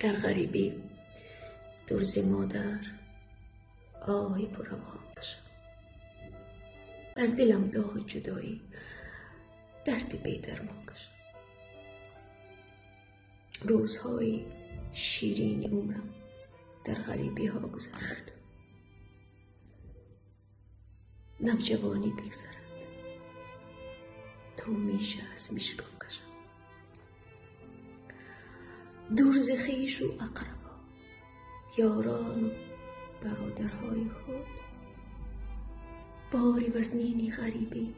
در غریبی دور ز مادر آهی پرم خواهم کشم. در دلم داغ جدایی درد بی درمان کشم. روزهای شیرین عمرم در غریبی ها گذرد. نوجوانی بگذرد تا میشه از میشگان کشم. دور ز خویش و اقربا، یاران و برادرهای خود، باری وزنینی غریبی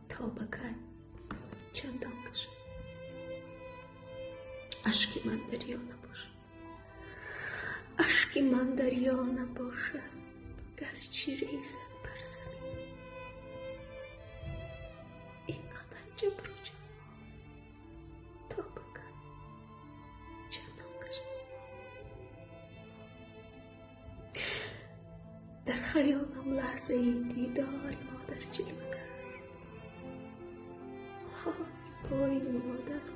تا بکی چندان کشم. اشک من دریا نباشد، اشک من دریا نباشد، گرچه ریزد بر زمین. اینقدر جبر و جفا تا بکی چندان کشم. در خیالم لحظه ای دیدار مادر جلوه کرد. خاک پای مادر